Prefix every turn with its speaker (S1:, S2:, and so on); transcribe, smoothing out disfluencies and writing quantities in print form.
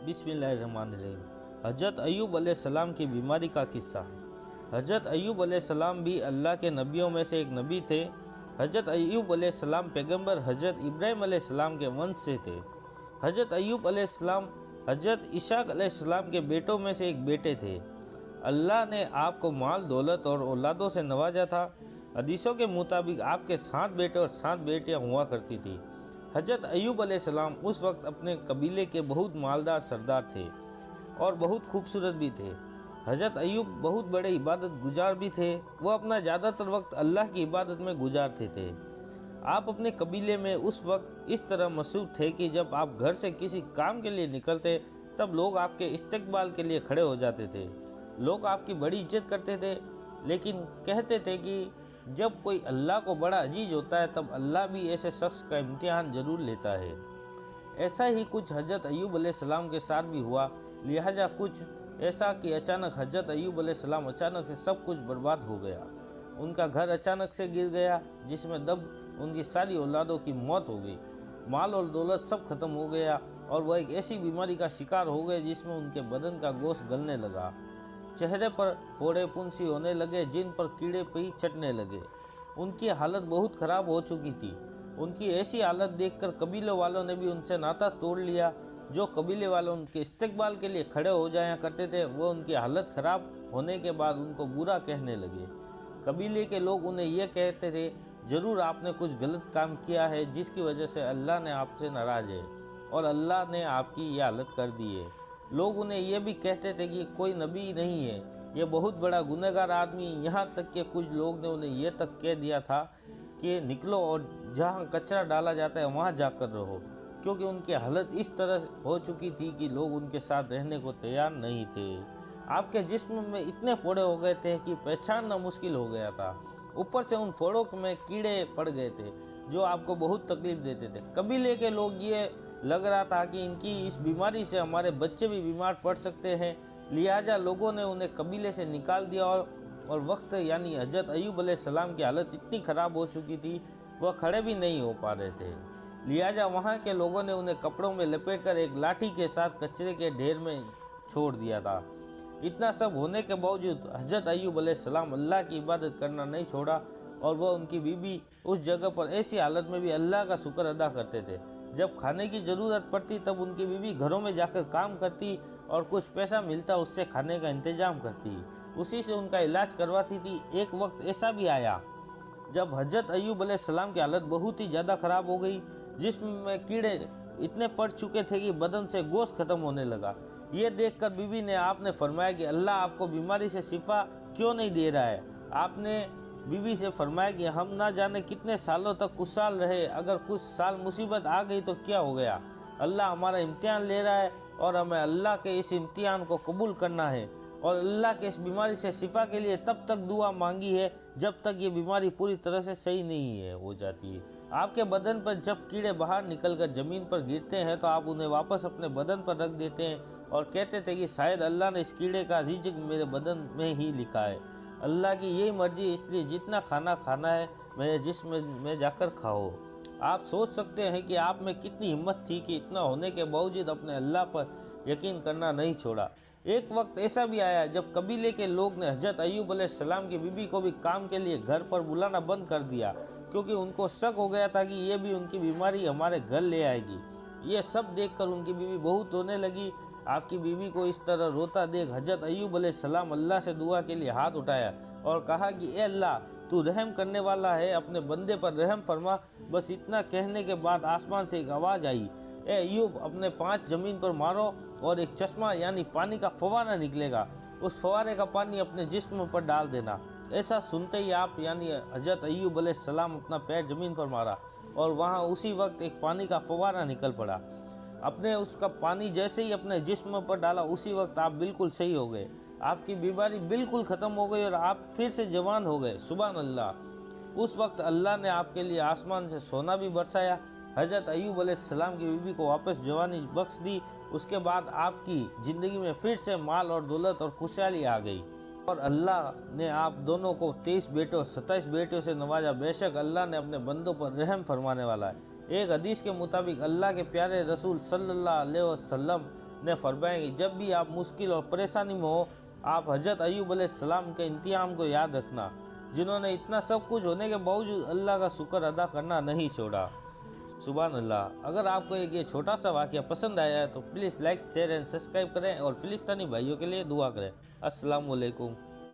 S1: बिस्मिल्लाहिर्रहमानिर्रहीम। हज़रत अय्यूब अलैहिस्सलाम की बीमारी का किस्सा। हज़रत अय्यूब अलैहिस्सलाम भी अल्लाह के नबियों में से एक नबी थे। हज़रत अय्यूब अलैहिस्सलाम पैगंबर हज़रत इब्राहीम अलैहिस्सलाम के वंश से थे। हज़रत अय्यूब अलैहिस्सलाम हज़रत इशाक अलैहिस्सलाम के बेटों में से एक बेटे थे। अल्लाह ने आपको माल दौलत और औलादों से नवाजा था। हदीसों के मुताबिक आपके 7 बेटे और 7 बेटियां हुआ करती थी। हज़रत अय्यूब अलैहिस्सलाम उस वक्त अपने कबीले के बहुत मालदार सरदार थे और बहुत खूबसूरत भी थे। हज़रत अय्यूब बहुत बड़े इबादत गुजार भी थे। वह अपना ज़्यादातर वक्त अल्लाह की इबादत में गुजारते थे। आप अपने कबीले में उस वक्त इस तरह मशहूर थे कि जब आप घर से किसी काम के लिए निकलते तब लोग आपके इस्तकबाल के लिए खड़े हो जाते थे। लोग आपकी बड़ी इज्जत करते थे, लेकिन कहते थे कि जब कोई अल्लाह को बड़ा अजीज होता है तब अल्लाह भी ऐसे शख्स का इम्तिहान ज़रूर लेता है। ऐसा ही कुछ हज़रत अय्यूब अलैहिस्सलाम के साथ भी हुआ। लिहाजा कुछ ऐसा कि अचानक हज़रत अय्यूब अलैहिस्सलाम अचानक से सब कुछ बर्बाद हो गया। उनका घर अचानक से गिर गया, जिसमें दब उनकी सारी औलादों की मौत हो गई। माल और दौलत सब खत्म हो गया और वह एक ऐसी बीमारी का शिकार हो गए जिसमें उनके बदन का गोश्त गलने लगा। चेहरे पर फोड़े फुंसी होने लगे, जिन पर कीड़े पी चटने लगे। उनकी हालत बहुत ख़राब हो चुकी थी। उनकी ऐसी हालत देखकर कबीले वालों ने भी उनसे नाता तोड़ लिया। जो कबीले वाले उनके इस्तकबाल के लिए खड़े हो जाया करते थे, वो उनकी हालत ख़राब होने के बाद उनको बुरा कहने लगे। कबीले के लोग उन्हें यह कहते थे, ज़रूर आपने कुछ गलत काम किया है जिसकी वजह से अल्लाह ने आपसे नाराज़ है और अल्लाह ने आपकी ये हालत कर दी है। लोग उन्हें यह भी कहते थे कि कोई नबी नहीं है, यह बहुत बड़ा गुनहगार आदमी। यहाँ तक कि कुछ लोग ने उन्हें यह तक कह दिया था कि निकलो और जहाँ कचरा डाला जाता है वहाँ जाकर रहो, क्योंकि उनकी हालत इस तरह हो चुकी थी कि लोग उनके साथ रहने को तैयार नहीं थे। आपके जिस्म में इतने फोड़े हो गए थे कि पहचानना मुश्किल हो गया था। ऊपर से उन फोड़ों में कीड़े पड़ गए थे जो आपको बहुत तकलीफ देते थे। कबीले के लोग ये लग रहा था कि इनकी इस बीमारी से हमारे बच्चे भी बीमार पड़ सकते हैं। लिहाजा लोगों ने उन्हें कबीले से निकाल दिया और वक्त यानी हज़रत अय्यूब अलैहिस्सलाम की हालत इतनी ख़राब हो चुकी थी, वह खड़े भी नहीं हो पा रहे थे। लिहाजा वहाँ के लोगों ने उन्हें कपड़ों में लपेटकर एक लाठी के साथ कचरे के ढेर में छोड़ दिया था। इतना सब होने के बावजूद हज़रत अय्यूब अलैहिस्सलाम अल्लाह की इबादत करना नहीं छोड़ा और वह उनकी बीबी उस जगह पर ऐसी हालत में भी अल्लाह का शुक्र अदा करते थे। जब खाने की ज़रूरत पड़ती तब उनकी बीवी घरों में जाकर काम करती और कुछ पैसा मिलता उससे खाने का इंतजाम करती, उसी से उनका इलाज करवाती थी। एक वक्त ऐसा भी आया जब हज़रत अय्यूब अलैहिस्सलाम की हालत बहुत ही ज़्यादा ख़राब हो गई, जिसमें कीड़े इतने पड़ चुके थे कि बदन से गोश्त खत्म होने लगा। ये देखकर बीवी ने आपने फरमाया कि अल्लाह आपको बीमारी से शिफा क्यों नहीं दे रहा है। आपने बीवी से फरमाया कि हम ना जाने कितने सालों तक खुशहाल रहे, अगर कुछ साल मुसीबत आ गई तो क्या हो गया। अल्लाह हमारा इम्तिहान ले रहा है और हमें अल्लाह के इस इम्तिहान को कबूल करना है और अल्लाह के इस बीमारी से शिफा के लिए तब तक दुआ मांगी है जब तक ये बीमारी पूरी तरह से सही नहीं हो जाती है। आपके बदन पर जब कीड़े बाहर निकलकर ज़मीन पर गिरते हैं तो आप उन्हें वापस अपने बदन पर रख देते हैं और कहते थे कि शायद अल्लाह ने इस कीड़े का रिज़्क मेरे बदन में ही लिखा है। अल्लाह की यही मर्जी, इसलिए जितना खाना खाना है मेरे जिस्म में जाकर खाओ। आप सोच सकते हैं कि आप में कितनी हिम्मत थी कि इतना होने के बावजूद अपने अल्लाह पर यकीन करना नहीं छोड़ा। एक वक्त ऐसा भी आया जब कबीले के लोग ने हज़रत अय्यूब अलैहिस्सलाम की बीबी को भी काम के लिए घर पर बुलाना बंद कर दिया, क्योंकि उनको शक हो गया था कि ये भी उनकी बीमारी हमारे घर ले आएगी। ये सब देखकर उनकी बीवी बहुत रोने लगी। आपकी बीवी को इस तरह रोता देख हज़रत अय्यूब अलैहिस्सलाम अल्लाह से दुआ के लिए हाथ उठाया और कहा कि ए अल्लाह, तू रहम करने वाला है, अपने बंदे पर रहम फरमा। बस इतना कहने के बाद आसमान से एक आवाज़ आई, ए अय्यूब, अपने 5 ज़मीन पर मारो और एक चश्मा यानी पानी का फव्वारा निकलेगा, उस फव्वारे का पानी अपने जिस्म पर डाल देना। ऐसा सुनते ही आप यानी हज़रत अय्यूब अलैहिस्सलाम अपना पैर ज़मीन पर मारा और वहाँ उसी वक्त एक पानी का फव्वारा निकल पड़ा। अपने उसका पानी जैसे ही अपने जिस्म पर डाला उसी वक्त आप बिल्कुल सही हो गए। आपकी बीमारी बिल्कुल ख़त्म हो गई और आप फिर से जवान हो गए। सुभान अल्लाह। उस वक्त अल्लाह ने आपके लिए आसमान से सोना भी बरसाया। हज़रत अय्यूब अलैहिस्सलाम की बीवी को वापस जवानी बख्श दी। उसके बाद आपकी ज़िंदगी में फिर से माल और दौलत और खुशहाली आ गई और अल्लाह ने आप दोनों को 23 बेटों 27 बेटियों से नवाजा। बेशक अल्लाह ने अपने बंदों पर रहम फरमाने वाला है। एक हदीस के मुताबिक अल्लाह के प्यारे रसूल सल्लल्लाहु अलैहि वसल्लम ने फरमाया कि जब भी आप मुश्किल और परेशानी में हो, आप हजरत अय्यूब अलैहिस्सलाम के इंतकाम को याद रखना, जिन्होंने इतना सब कुछ होने के बावजूद अल्लाह का शुक्र अदा करना नहीं छोड़ा। सुभान अल्लाह। अगर आपको ये छोटा सा वाक़या पसंद आया है तो please like share and subscribe करें और फिलिस्तीनी भाइयों के लिए दुआ करें। अस्सलाम वालेकुम।